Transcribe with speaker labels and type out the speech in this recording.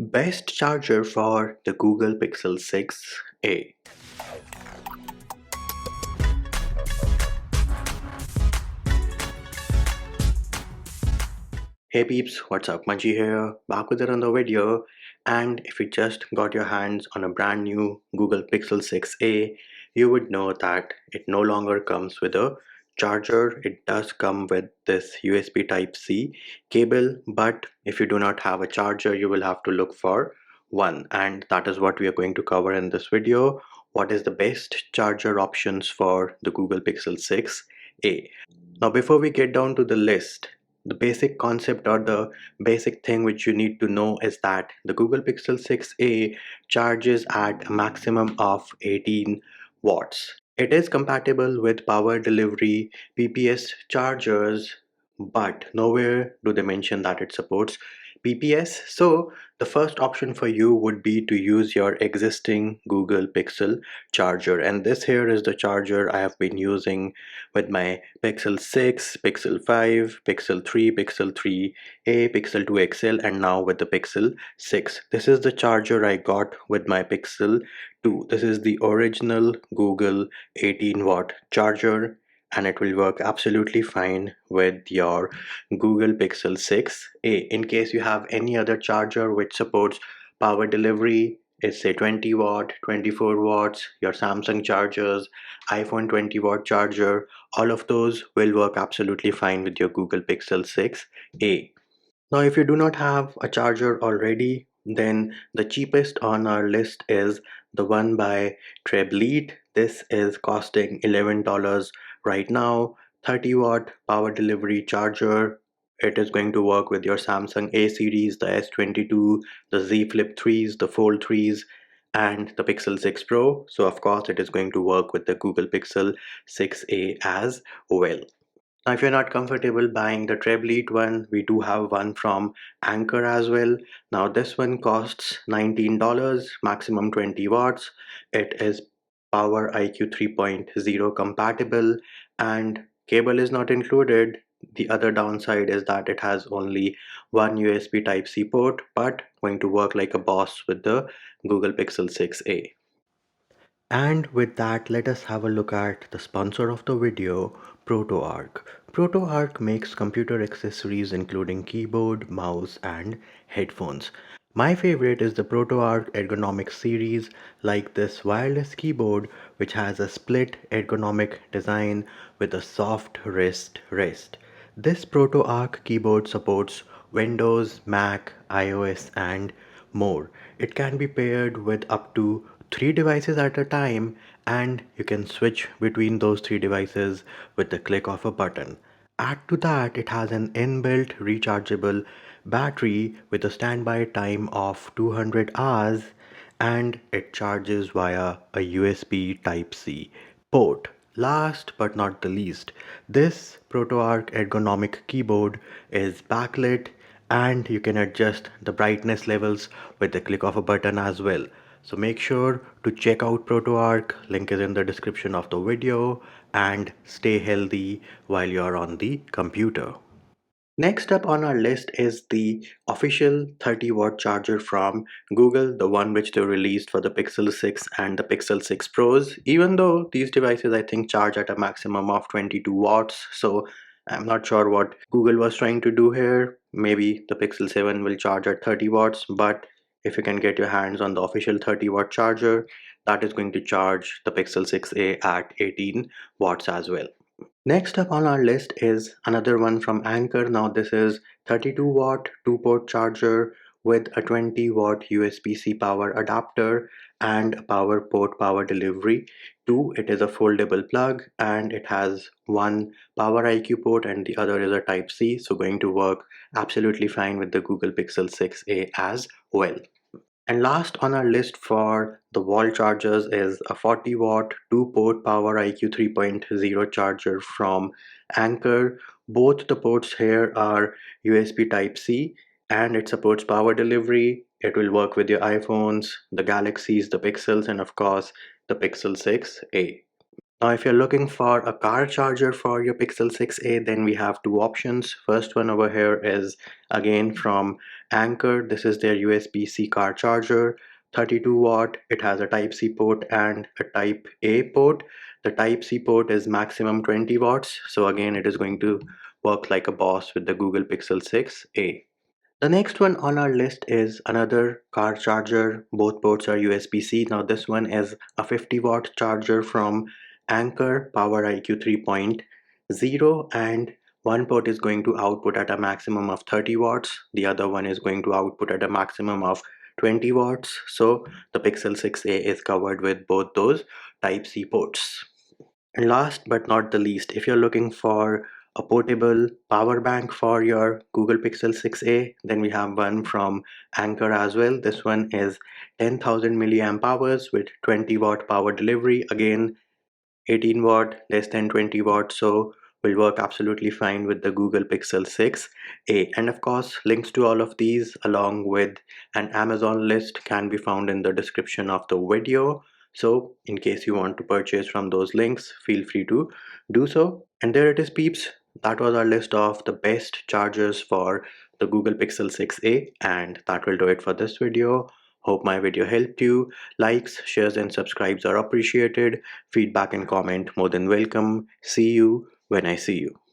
Speaker 1: Best charger for the Google Pixel 6a. Hey peeps, what's up? Manji here, back with another video. And if you just got your hands on a brand new Google Pixel 6a, you would know that it no longer comes with a charger. It does come with this USB Type-C cable, but if you do not have a charger, you will have to look for one. And that is what we are going to cover in this video. What is the best charger options for the Google Pixel 6a? Now, before we get down to the list, the basic concept or the basic thing which you need to know is that the Google Pixel 6a charges at a maximum of 18 watts. It is compatible with power delivery PPS chargers, but nowhere do they mention that it supports PPS. So the first option for you would be to use your existing Google Pixel charger, and this here is the charger I have been using with my Pixel 6, Pixel 5, Pixel 3, Pixel 3a, Pixel 2 XL, and now with the Pixel 6. This is the charger I got with my Pixel 2. This is the original Google 18 watt charger, and it will work absolutely fine with your Google Pixel 6a. In case you have any other charger which supports power delivery, it's say 20 watt, 24 watts, your Samsung chargers, iPhone 20 watt charger, all of those will work absolutely fine with your Google Pixel 6a. Now, if you do not have a charger already, then the cheapest on our list is the one by Treblete. This is costing $11 right now. 30 watt power delivery charger. It is going to work with your Samsung A series, the S22, the Z Flip 3s, the Fold 3s, and the Pixel 6 Pro. So, of course, it is going to work with the Google Pixel 6a as well. Now, if you're not comfortable buying the Treblete one, we do have one from Anchor as well. Now, this one costs $19, maximum 20 watts. It is Power IQ 3.0 compatible, and cable is not included. The other downside is that it has only one USB Type-C port, but going to work like a boss with the Google Pixel 6a. And with that, let us have a look at the sponsor of the video, Proto. Proto makes computer accessories including keyboard, mouse, and headphones. My favorite is the Proto Ergonomic series, like this wireless keyboard which has a split ergonomic design with a soft wrist rest. This Proto keyboard supports Windows, Mac, iOS, and more. It can be paired with up to three devices at a time, and you can switch between those three devices with the click of a button. Add to that, it has an inbuilt rechargeable battery with a standby time of 200 hours, and it charges via a USB Type-C port. Last but not the least, this ProtoArch ergonomic keyboard is backlit, and you can adjust the brightness levels with the click of a button as well. So make sure to check out ProtoArch, link is in the description of the video, and stay healthy while you're on the computer. Next up on our list is the official 30 watt charger from Google, the one which they released for the Pixel 6 and the Pixel 6 Pros. Even though these devices I think charge at a maximum of 22 watts, so I'm not sure what Google was trying to do here. Maybe the Pixel 7 will charge at 30 watts, but if you can get your hands on the official 30 watt charger, that is going to charge the Pixel 6a at 18 watts as well. Next up on our list is another one from Anchor. Now this is 32 watt 2-port charger with a 20 watt USB-C power adapter and a power port power delivery. Two, it is a foldable plug and it has one power IQ port and the other is a Type C, so going to work absolutely fine with the Google Pixel 6a as well. And last on our list for the wall chargers is a 40 watt 2-port Power IQ 3.0 charger from Anchor. Both the ports here are USB Type C and it supports power delivery. It will work with your iPhones, the Galaxies, the Pixels, and of course the Pixel 6a. Now, if you're looking for a car charger for your Pixel 6a, then we have two options. First one over here is again from Anker. This is their USB-C car charger, 32 watt. It has a Type-C port and a Type-A port. The Type-C port is maximum 20 watts. So again, it is going to work like a boss with the Google Pixel 6a. The next one on our list is another car charger. Both ports are USB-C. Now this one is a 50 watt charger from Anker Power IQ 3.0, and one port is going to output at a maximum of 30 watts. The other one is going to output at a maximum of 20 watts. So the Pixel 6a is covered with both those Type-C ports. And last but not the least, if you're looking for a portable power bank for your Google Pixel 6a, then we have one from Anker as well. This one is 10,000 milliamp hours with 20 watt power delivery. Again, 18 watt, less than 20 watt, so will work absolutely fine with the Google Pixel 6a. And of course, links to all of these along with an Amazon list can be found in the description of the video. So in case you want to purchase from those links, feel free to do so. And there it is, peeps. That was our list of the best chargers for the Google Pixel 6a, and that will do it for this video. Hope my video helped you. Likes, shares and subscribes are appreciated. Feedback and comment more than welcome. See you when I see you.